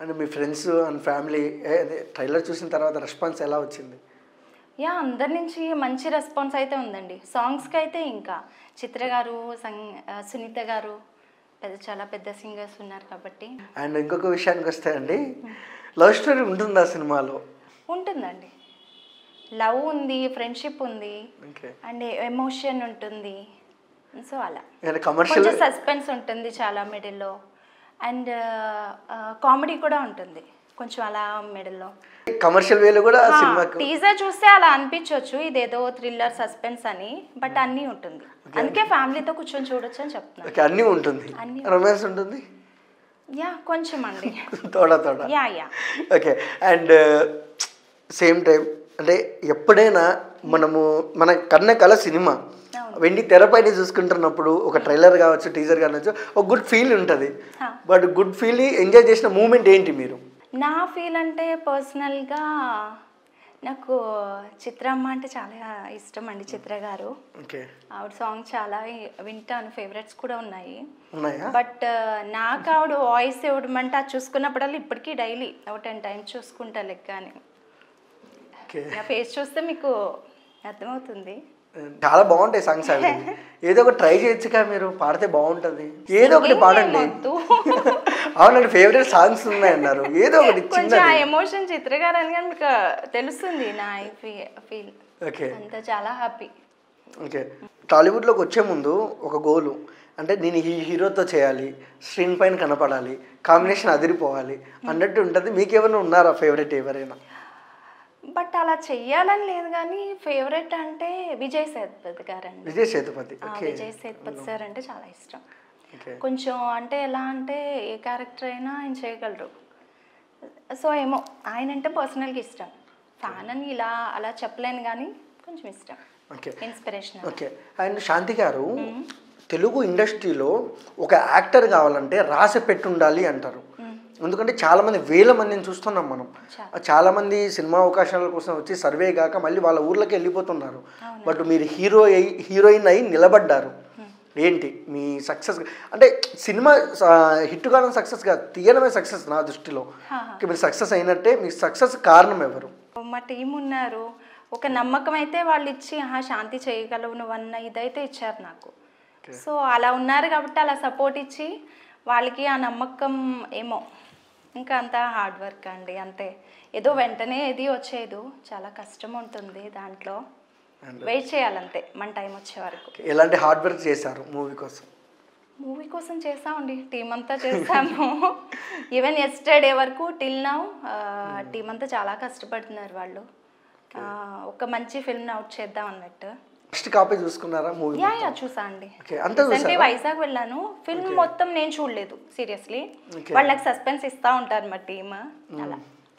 అంటే మీ friends and family trailer చూసిన తర్వాత రెస్పాన్స్ ఎలా వచ్చింది? యా అందరి నుంచి మంచి రెస్పాన్స్ అయితే ఉందండి. సాంగ్స్కి అయితే ఇంకా చిత్ర గారు, సునీత గారు చాలా పెద్ద సింగర్స్ ఉన్నారు కాబట్టి. అండ్ ఇంకొక విషయానికి వస్తే అండి, లవ్ స్టోరీ ఉంటుందా సినిమాలో? ఉంటుందండి. లవ్ ఉంది, ఫ్రెండ్షిప్ ఉంది, అండ్ ఎమోషన్ ఉంటుంది. సో అలా కొంచెం సస్పెన్స్ ఉంటుంది చాలా మిడిల్లో, అండ్ కామెడీ కూడా ఉంటుంది కొంచెం అలా మిడిల్లో. కమర్షియల్ వేలో కూడా టీజర్ చూస్తే అలా అనిపించవచ్చు ఇదేదో థ్రిల్లర్ సస్పెన్స్ అని, బట్ అన్నీ ఉంటుంది. అందుకే ఫ్యామిలీతో కూర్చొని చూడొచ్చు అని చెప్తున్నాను. అన్నీ ఉంటుంది, రొమాన్స్ ఉంటుంది, యా కొంచెం అండి తోడా yeah yeah. Okay. And same time అంటే ఎప్పుడైనా మనము మన కల సినిమా వెండి తెరపైన చూసుకుంటున్నప్పుడు ఒక ట్రైలర్ కావచ్చు, టీజర్ కావచ్చు, ఒక గుడ్ ఫీల్ ఉంటుంది. బట్ గుడ్ ఫీల్ ఎంజాయ్ చేసిన మూమెంట్ ఏంటి మీరు? నా ఫీల్ అంటే పర్సనల్గా నాకు చిత్రమ్మ అంటే చాలా ఇష్టం అండి. చిత్ర గారు ఆవిడ సాంగ్ చాలా వింటాను, ఫేవరెట్స్ కూడా ఉన్నాయి. బట్ నాకు ఆవిడ వాయిస్ ఇవ్వడమంటే అది చూసుకున్నప్పుడల్లా ఇప్పటికీ డైలీ ఒక 10 times చూసుకుంటా లెక్క అని. నా ఫేస్ చూస్తే మీకు అర్థమవుతుంది. చాలా బాగుంటాయి సాంగ్స్ అవి. ఏదో ఒకటి ట్రై చేయొచ్చుగా, మీరు పాడితే బాగుంటుంది. ఏదో ఒకటి పాడండి. అవునండి, ఫేవరెట్ సాంగ్స్ ఉన్నాయన్నారు, ఏదో ఒకటి కొంచెం ఆ ఎమోషన్ చిత్ర గారు అని మీకు తెలుస్తుంది నా ఫీల్. ఓకే, అంతా చాలా హ్యాపీ. ఓకే. టాలీవుడ్లోకి వచ్చే ముందు ఒక గోలు అంటే నేను ఈ హీరోతో చేయాలి, స్క్రీన్ పైన కనపడాలి, కాంబినేషన్ అదిరిపోవాలి అన్నట్టు ఉంటుంది. మీకేమైనా ఉన్నారా ఫేవరెట్ ఎవరైనా? బట్ అలా చెయ్యాలని లేదు, కానీ ఫేవరెట్ అంటే విజయ్ సేతుపతి గారు అండి. విజయ్ సేతుపతి సార్ అంటే చాలా ఇష్టం. కొంచెం అంటే ఎలా అంటే ఏ క్యారెక్టర్ అయినా ఆయన చేయగలరు. సో ఏమో ఆయన అంటే పర్సనల్గా ఇష్టం. ఫ్యాన్ అని ఇలా అలా చెప్పలేను, కానీ కొంచెం ఇష్టం, ఇన్స్పిరేషన్. ఓకే. అండ్ శాంతి గారు, తెలుగు ఇండస్ట్రీలో ఒక యాక్టర్ కావాలంటే రాసి పెట్టుండాలి అంటారు. ఎందుకంటే చాలామంది వేల మందిని చూస్తున్నాం మనం. చాలామంది సినిమా అవకాశాల కోసం వచ్చి సర్వే కాక మళ్ళీ వాళ్ళ ఊర్లోకి వెళ్ళిపోతున్నారు. బట్ మీరు హీరోయిన్ అయి నిలబడ్డారు. ఏంటి మీ సక్సెస్? అంటే సినిమా హిట్ కావడం సక్సెస్ కాదు, తీయడమే సక్సెస్ నా దృష్టిలో. మీరు సక్సెస్ అయినట్టే. మీ సక్సెస్ కారణం ఎవరు? మా టీం ఉన్నారు. ఒక నమ్మకం అయితే వాళ్ళు ఇచ్చి శాంతి చేయగలవు నువ్వన్న ఇదైతే ఇచ్చారు నాకు. సో అలా ఉన్నారు కాబట్టి అలా సపోర్ట్ ఇచ్చి వాళ్ళకి ఆ నమ్మకం ఏమో ఇంకా అంతా హార్డ్ వర్క్ అండి, అంతే. ఏదో వెంటనే ఏది వచ్చేది, చాలా కష్టం ఉంటుంది దాంట్లో, వెయిట్ చేయాలంతే మన టైం వచ్చే వరకు. ఎలాంటి హార్డ్ వర్క్ చేశారు మూవీ కోసం? మూవీ కోసం చేసామండి, టీం అంతా చేసాము. ఈవెన్ ఎస్టర్డే వరకు టిల్ నౌ టీం అంతా చాలా కష్టపడుతున్నారు వాళ్ళు. ఒక మంచి ఫిల్మ్ అవుట్ చేద్దాం అన్నట్టు. ఫస్ట్ కాపీ చూసుకున్నారా మూవీ? యా చూసా అండి. అంటే వైజాగ్ వెళ్ళాను, ఫిల్మ్ మొత్తం నేను చూడలేదు సీరియస్లీ. వాళ్ళకి సస్పెన్స్ ఇస్తా ఉంటారు మా టీమ్ అలా.